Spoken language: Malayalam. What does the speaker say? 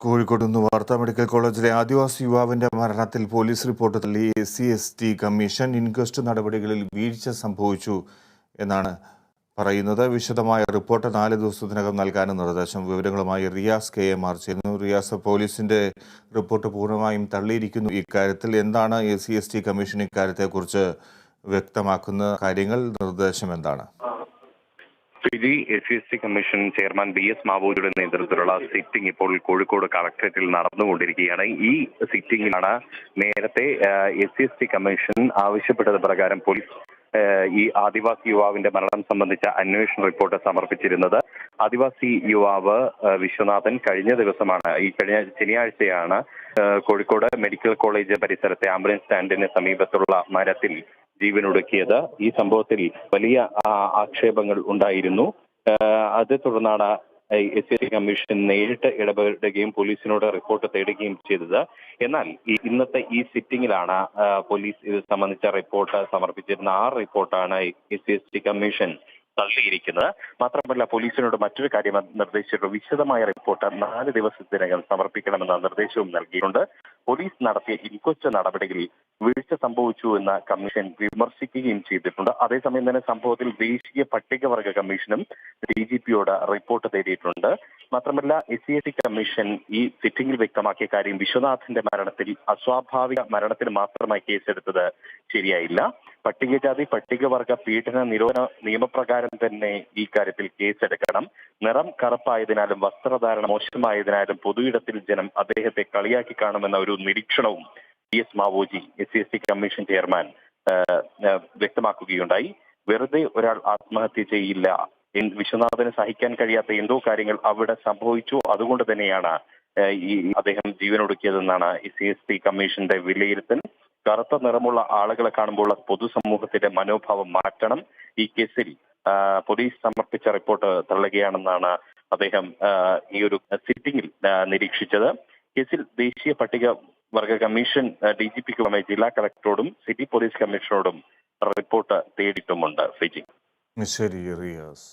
കോഴിക്കോട് നിന്ന് വാർത്താ മെഡിക്കൽ കോളേജിലെ ആദിവാസി യുവാവിന്റെ മരണത്തിൽ പോലീസ് റിപ്പോർട്ട് തള്ളി SC/ST കമ്മീഷൻ. ഇൻക്വസ്റ്റ് നടപടികളിൽ വീഴ്ച സംഭവിച്ചു എന്നാണ് പറയുന്നത്. വിശദമായ റിപ്പോർട്ട് 4 ദിവസത്തിനകം നൽകാനും നിർദ്ദേശം. വിവരങ്ങളുമായി റിയാസ് KM ചേരുന്നു. റിയാസ്, പോലീസിന്റെ റിപ്പോർട്ട് പൂർണ്ണമായും തള്ളിയിരിക്കുന്നു. ഇക്കാര്യത്തിൽ എന്താണ് SC/ST കമ്മീഷൻ ഇക്കാര്യത്തെക്കുറിച്ച് വ്യക്തമാക്കുന്ന കാര്യങ്ങൾ, നിർദ്ദേശം എന്താണ്? SC/ST കമ്മീഷൻ ചെയർമാൻ BS മാവോജിയുടെ നേതൃത്വത്തിലുള്ള സിറ്റിംഗ് ഇപ്പോൾ കോഴിക്കോട് കളക്ടറേറ്റിൽ നടന്നുകൊണ്ടിരിക്കുകയാണ്. ഈ സിറ്റിംഗിലാണ് നേരത്തെ SC/ST കമ്മീഷൻ ആവശ്യപ്പെട്ടത് പ്രകാരം പോലീസ് ഈ ആദിവാസി യുവാവിന്റെ മരണം സംബന്ധിച്ച അന്വേഷണ റിപ്പോർട്ട് സമർപ്പിച്ചിരുന്നത്. ആദിവാസി യുവാവ് വിശ്വനാഥൻ കഴിഞ്ഞ ശനിയാഴ്ചയാണ് കോഴിക്കോട് മെഡിക്കൽ കോളേജ് പരിസരത്തെ ആംബുലൻസ് സ്റ്റാൻഡിന് സമീപത്തുള്ള മരത്തിൽ ജീവനൊടുക്കിയത്. ഈ സംഭവത്തിൽ വലിയ ആക്ഷേപങ്ങൾ ഉണ്ടായിരുന്നു. അതേ തുടർന്നാണ് SC/ST കമ്മീഷൻ നേരിട്ട് ഇടപെടുകയും പോലീസിനോട് റിപ്പോർട്ട് തേടുകയും ചെയ്തത്. എന്നാൽ ഇന്നത്തെ ഈ സിറ്റിംഗിലാണ് പോലീസ് ഇത് സംബന്ധിച്ച റിപ്പോർട്ട് സമർപ്പിച്ചിരുന്ന. ആ റിപ്പോർട്ടാണ് SC/ST കമ്മീഷൻ തള്ളിയിരിക്കുന്നത്. മാത്രമല്ല, പോലീസിനോട് മറ്റൊരു കാര്യം നിർദ്ദേശിച്ചിട്ടുണ്ട്. വിശദമായ റിപ്പോർട്ട് 4 ദിവസത്തിനകം സമർപ്പിക്കണമെന്ന നിർദ്ദേശവും നൽകിയിട്ടുണ്ട്. പോലീസ് നടത്തിയ ഇൻക്വസ്റ്റ് നടപടികളിൽ വീഴ്ച സംഭവിച്ചു എന്ന കമ്മീഷൻ വിമർശിക്കുകയും ചെയ്തിട്ടുണ്ട്. അതേസമയം തന്നെ സംഭവത്തിൽ ദേശീയ പട്ടികവർഗ കമ്മീഷനും DGPയോട് റിപ്പോർട്ട് തേടിയിട്ടുണ്ട്. മാത്രമല്ല, SC/ST കമ്മീഷൻ ഈ സിറ്റിംഗിൽ വ്യക്തമാക്കിയ കാര്യം, വിശ്വനാഥന്റെ മരണത്തിൽ അസ്വാഭാവിക മരണത്തിന് മാത്രമായി കേസെടുത്തത് ശരിയായില്ല. പട്ടികജാതി പട്ടികവർഗ പീഡന നിരോധന നിയമപ്രകാരം തന്നെ ഈ കാര്യത്തിൽ കേസെടുക്കണം. നിറം കറുപ്പായതിനാലും വസ്ത്രധാരണം മോശമായതിനാലും പൊതുയിടത്തിൽ ജനം അദ്ദേഹത്തെ കളിയാക്കി കാണുമെന്ന ഒരു നിരീക്ഷണവും BS Mavoji SC/ST commission chairman വ്യക്തമാക്കുകയുണ്ടായി. വെറുതെ ഒരാൾ ആത്മഹത്യ ചെയ്യില്ല. വിശ്വനാഥന് സഹിക്കാൻ കഴിയാത്ത എന്തോ കാര്യങ്ങൾ അവിടെ സംഭവിച്ചു. അതുകൊണ്ട് തന്നെയാണ് അദ്ദേഹം ജീവനൊടുക്കിയതെന്നാണ് SC/ST കമ്മീഷന്റെ വിലയിരുത്തൽ. കറുത്ത നിറമുള്ള ആളുകളെ കാണുമ്പോൾ പൊതുസമൂഹത്തിന്റെ മനോഭാവം മാറ്റണം. ഈ കേസിൽ പോലീസ് സമർപ്പിച്ച റിപ്പോർട്ട് തള്ളുകയാണെന്നാണ് അദ്ദേഹം ഈ ഒരു സിറ്റിംഗിൽ നിരീക്ഷിച്ചത്. കേസിൽ ദേശീയ പട്ടികവർഗ കമ്മീഷൻ DGPക്ക് പുറമെ ജില്ലാ കളക്ടറോടും സിറ്റി പോലീസ് കമ്മീഷണറോടും റിപ്പോർട്ട് തേടിയിട്ടുമുണ്ട്. ശരി റിയാസ്.